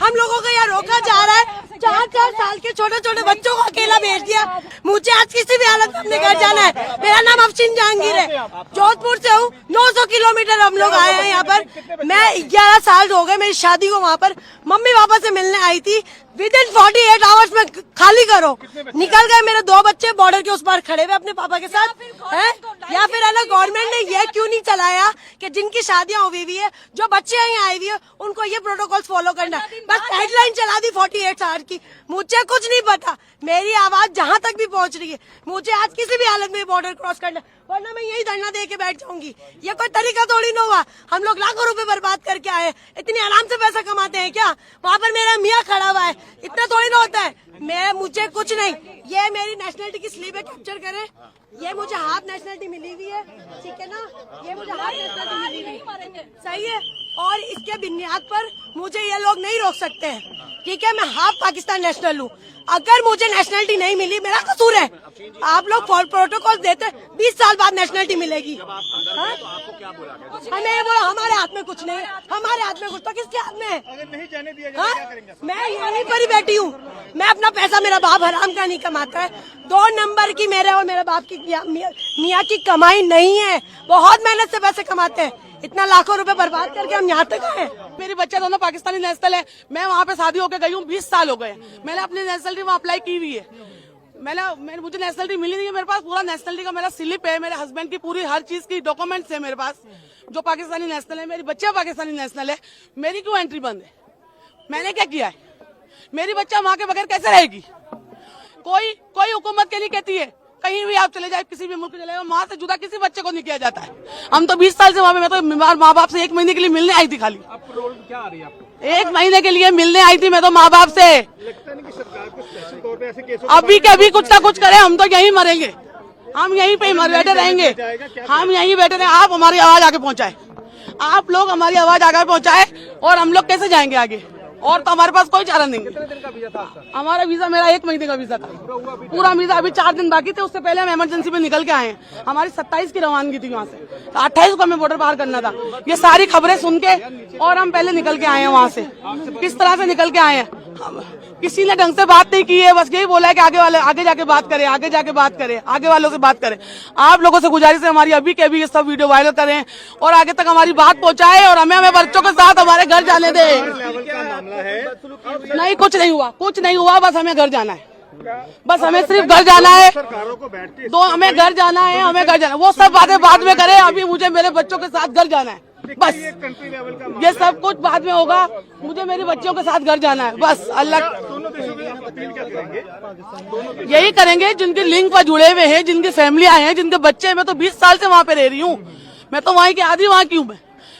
हम लोगों को यहाँ रोका जा रहा है। 4-4 साल के छोटे छोटे बच्चों को अकेला भेज दिया। मुझे आज किसी भी हालत में अपने घर जाना है। मेरा नाम अफशीन जहांगीर है, जोधपुर से हूँ। 900 किलोमीटर हम लोग आए हैं यहाँ पर। मैं 11 साल हो गए मेरी शादी को वहाँ पर मम्मी पापा से मिलने आई थी। विदिन 48 आवर्स में खाली करो, निकल गए। मेरे 2 बच्चे बॉर्डर के उस पार खड़े हुए अपने पापा के साथ हैं। या फिर है ना, गवर्नमेंट ने ये क्यों नहीं चलाया कि जिनकी शादियां हुई हुई है, जो बच्चे यहाँ आई हुई है, उनको ये प्रोटोकॉल फॉलो करना। बस हेडलाइन चला दी 48 आवर की। मुझे कुछ नहीं पता, मेरी आवाज जहाँ तक भी पहुँच रही है। मुझे आज किसी भी हालत में बॉर्डर क्रॉस करना, वरना मैं यही धरना दे के बैठ जाऊंगी। ये कोई तरीका थोड़ी ना हुआ। हम लोग लाखों रुपए बर्बाद करके आए, इतनी आराम से पैसा कमाते हैं क्या? वहाँ पर मेरा मियाँ खड़ा हुआ है, इतना थोड़ी ना होता है। मुझे कुछ नहीं, ये मेरी नेशनलिटी की स्लीप है, कैप्चर करें। ये मुझे हाफ नेशनलिटी मिली हुई है, ठीक है ना? ये मुझे हाफ नेशनलिटी मिली हुई है, सही है। और इसके बुनियाद पर मुझे ये लोग नहीं रोक सकते हैं, ठीक है? मैं हाफ पाकिस्तान नेशनल हूँ। अगर मुझे नेशनलिटी नहीं मिली, मेरा कसूर है। आप लोग प्रोटोकॉल देते, 20 साल बाद नेशनलिटी मिलेगी। हमें बोला हमारे हाथ में कुछ नहीं, हमारे हाथ में कुछ तो किसके हाथ में है? अगर नहीं जाने दिया जाए, मैं यहीं पर ही बैठी हूँ। मैं अपना पैसा, मेरा बाप हराम का नहीं कमाता है। 2 नंबर की मेरे और मेरे बाप की मियाँ की कमाई नहीं है। बहुत मेहनत से पैसे कमाते हैं। इतना लाखों रुपए बर्बाद करके हम यहाँ तक आए। मेरे बच्चे दोनों पाकिस्तानी नेशनल है। मैं वहाँ पे शादी होकर गई हूँ, 20 साल हो गए। मैंने अपनी नेशनलिटी वहाँ अप्लाई की हुई है। मुझे नेशनलिटी मिली नहीं है। मेरे पास पूरा नेशनलिटी का मेरा स्लिप है, मेरे हस्बैंड की पूरी हर चीज की डॉक्यूमेंट्स है मेरे पास, जो पाकिस्तानी नेशनल है। मेरी बच्चे पाकिस्तानी नेशनल है, मेरी क्यों एंट्री बंद है? मैंने क्या किया है? मेरी बच्चा माँ के बगैर कैसे रहेगी? कोई हुकूमत के लिए कहती है कहीं भी आप चले जाए, किसी भी मुल्क चले जाए, माँ से जुदा किसी बच्चे को नहीं किया जाता है। हम तो 20 साल से वहाँ पे, मैं तो माँ बाप से 1 महीने के लिए मिलने आई थी। खाली क्या आ रही है आपको? 1 महीने के लिए मिलने आई थी मैं तो माँ बाप से। लगता नहीं कि सरकार को स्पेशल तौर पे ऐसे केसों अभी के अभी कुछ ना कुछ करे, हम तो यहीं मरेंगे, हम यहीं पे बैठे रहेंगे, हम यहीं बैठे रहे। आप हमारी आवाज आगे पहुँचाए, आप लोग हमारी आवाज आगे पहुँचाए, और हम लोग कैसे जाएंगे आगे? और तो हमारे पास कोई चारा नहीं है। कितने दिन का वीजा था आपका? हमारा वीजा, मेरा 1 महीने का वीजा था, पूरा वीजा। अभी 4 दिन बाकी थे, उससे पहले हम इमरजेंसी में निकल के आए हैं। हमारी 27 की रवानगी थी वहाँ से, 28 को हमें बॉर्डर पार करना था। ये सारी खबरें सुन के और हम पहले निकल के आए हैं वहाँ से। किस तरह से निकल के आए हैं? किसी ने ढंग से बात नहीं की है, बस यही बोला है कि आगे जाके बात करें, आगे जाके बात करें, आगे वालों से बात करें। आप लोगों से गुजारिश है हमारी, अभी के अभी ये सब वीडियो वायरल करें और आगे तक हमारी बात पहुंचाए, और हमें बच्चों के साथ हमारे घर जाने दें। लेवल का मामला है। नहीं, कुछ नहीं हुआ, बस हमें घर जाना है। बस हमें सिर्फ घर जाना है। सरकारों को बैठ के हमें घर जाना है, वो सब बातें बाद में करें। अभी मुझे मेरे बच्चों के साथ घर जाना है, बस। कंट्री लेवल का ये सब कुछ बाद में होगा, मुझे मेरे बच्चों के साथ घर जाना है, बस। अल्लाह, दोनों देशों की अपील क्या करेंगे? यही करेंगे जिनके लिंक पर जुड़े हुए हैं, जिनकी फैमिलियां हैं, जिनके बच्चे हैं। मैं तो 20 साल से वहाँ पे रह रही हूँ, मैं तो वहीं की आधी वहाँ की हूँ।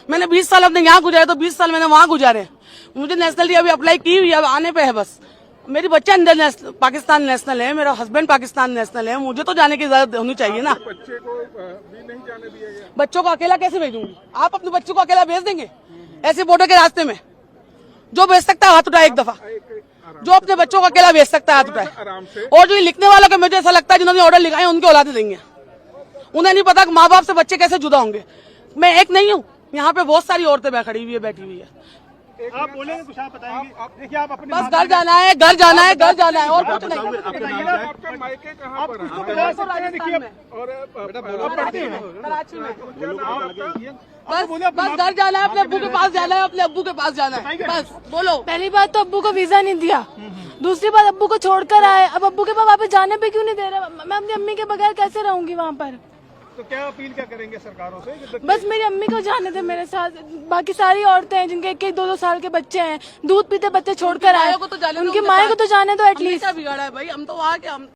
मैंने 20 साल अपने यहाँ गुजारे, तो 20 साल मैंने वहाँ गुजारे। मुझे नेशनलिटी अभी अप्लाई की हुई है, अब आने पे है बस। मेरी बच्चे अंदर पाकिस्तान नेशनल है, मेरा हस्बैंड पाकिस्तान नेशनल है। मुझे तो जाने की इजाजत होनी चाहिए ना। बच्चे को भी नहीं जाने दिया गया। बच्चों को अकेला कैसे भेजूंगी? आप अपने बच्चों को अकेला भेज देंगे ऐसे बॉर्डर के रास्ते में? जो भेज सकता है हाथ उठाए एक दफा, जो अपने बच्चों को अकेला भेज सकता है हाथ उठाए। और जो लिखने वालों के, मुझे ऐसा लगता है जिन्होंने ऑर्डर लिखाए उनके औलादे देंगे। उन्हें नहीं पता माँ बाप से बच्चे कैसे जुदा होंगे। मैं एक नहीं हूँ, यहाँ पे बहुत सारी औरतें बैठी हुई है। आप बोलेंगे कुछ, आप बताएंगे? देखिए, आप अपने बस घर जाना है, घर जाना है, घर जाना है, और कुछ नहीं। आपका मायके कहाँ पर है? कराची में। बस घर जाना है, अपने अब्बू के पास जाना है, अपने अब्बू के पास जाना है, बस। बोलो। पहली बात तो अब्बू को वीजा नहीं दिया, दूसरी बात अब्बू को छोड़कर आए। अब अब्बू के पास वापस जाने पे क्यों नहीं दे रहे? मैं अपनी अम्मी के बगैर कैसे रहूंगी वहाँ पर? तो क्या अपील क्या करेंगे सरकारों से? बस मेरी अम्मी को जाने दे मेरे साथ। बाकी सारी औरतें हैं जिनके 1-1, 2-2 साल के बच्चे हैं, दूध पीते बच्चे छोड़कर आए, उनकी उनकी माँ को तो जाने दो एटलीस्ट। बिगाड़ा है भाई, हम तो वहाँ के हम